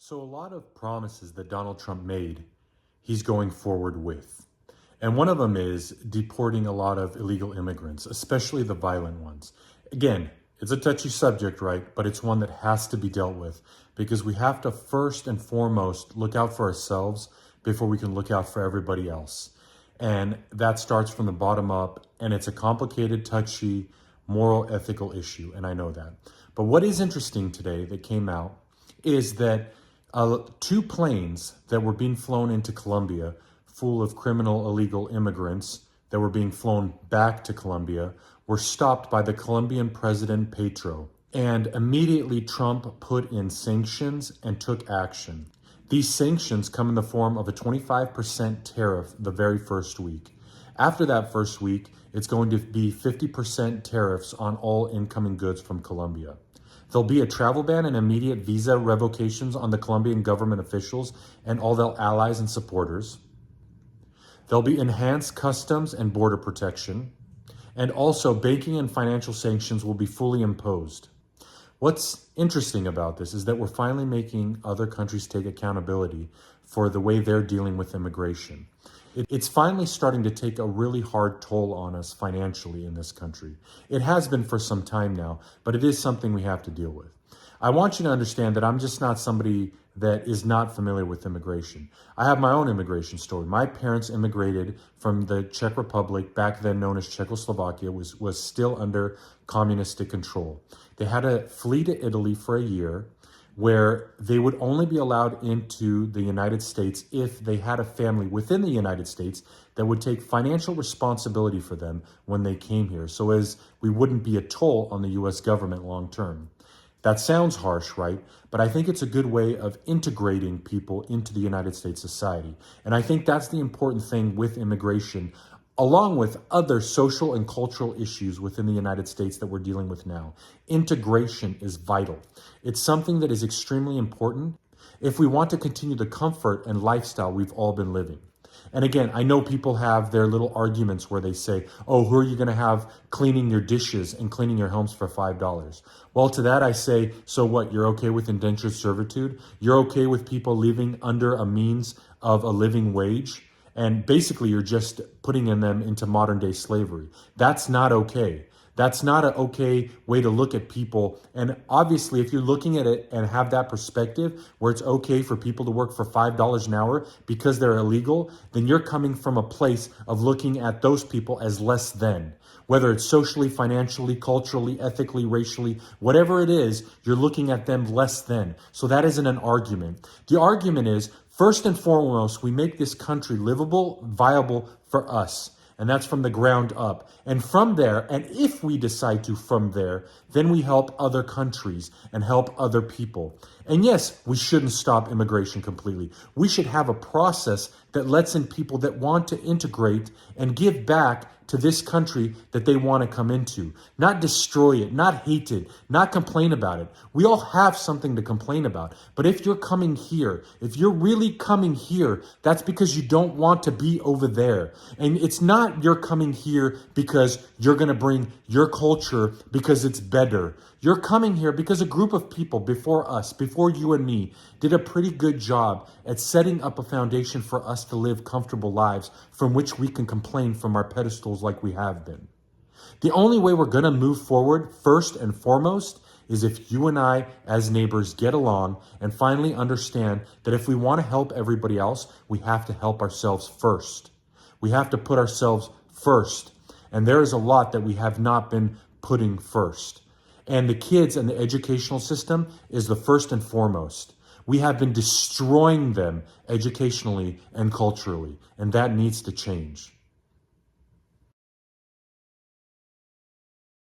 So a lot of promises that Donald Trump made, he's going forward with. And one of them is deporting a lot of illegal immigrants, especially the violent ones. Again, it's a touchy subject, right? But it's one that has to be dealt with because we have to first and foremost look out for ourselves before we can look out for everybody else. And that starts from the bottom up, and it's a complicated, touchy, moral, ethical issue, and I know that. But what is interesting today that came out is that two planes that were being flown into Colombia full of criminal illegal immigrants that were being flown back to Colombia were stopped by the Colombian president Petro. And immediately Trump put in sanctions and took action. These sanctions come in the form of a 25% tariff the very first week. After that first week, it's going to be 50% tariffs on all incoming goods from Colombia. There'll be a travel ban and immediate visa revocations on the Colombian government officials and all their allies and supporters. There'll be enhanced customs and border protection. And also, banking and financial sanctions will be fully imposed. What's interesting about this is that we're finally making other countries take accountability for the way they're dealing with immigration. It's finally starting to take a really hard toll on us financially in this country. It has been for some time now, but it is something we have to deal with. I want you to understand that I'm just not somebody that is not familiar with immigration. I have my own immigration story. My parents immigrated from the Czech Republic, back then known as Czechoslovakia, was still under communistic control. They had to flee to Italy for a year, where they would only be allowed into the United States if they had a family within the United States that would take financial responsibility for them when they came here, so as we wouldn't be a toll on the US government long term. That sounds harsh, right? But I think it's a good way of integrating people into the United States society. And I think that's the important thing with immigration, along with other social and cultural issues within the United States that we're dealing with now. Integration is vital. It's something that is extremely important if we want to continue the comfort and lifestyle we've all been living. And again, I know people have their little arguments where they say, oh, who are you going to have cleaning your dishes and cleaning your homes for $5? Well, to that I say, so what? You're okay with indentured servitude? You're okay with people living under a means of a living wage? And basically, you're just putting them into modern day slavery. That's not okay. That's not an okay way to look at people. And obviously, if you're looking at it and have that perspective where it's okay for people to work for $5 an hour because they're illegal, then you're coming from a place of looking at those people as less than. Whether it's socially, financially, culturally, ethically, racially, whatever it is, you're looking at them less than. So that isn't an argument. The argument is, first and foremost, we make this country livable, viable for us. And that's from the ground up. And from there, and if we decide to from there, then we help other countries and help other people. And yes, we shouldn't stop immigration completely. We should have a process that lets in people that want to integrate and give back to this country that they want to come into. Not destroy it, not hate it, not complain about it. We all have something to complain about. But if you're coming here, if you're really coming here, that's because you don't want to be over there. And it's not you're coming here because you're going to bring your culture because it's better. You're coming here because a group of people before us, before you and me, did a pretty good job at setting up a foundation for us to live comfortable lives from which we can complain from our pedestals like we have been. The only way we're going to move forward, first and foremost, is if you and I, as neighbors, get along and finally understand that if we want to help everybody else, we have to help ourselves first. We have to put ourselves first. And there is a lot that we have not been putting first. And the kids and the educational system is the first and foremost. We have been destroying them educationally and culturally, and that needs to change.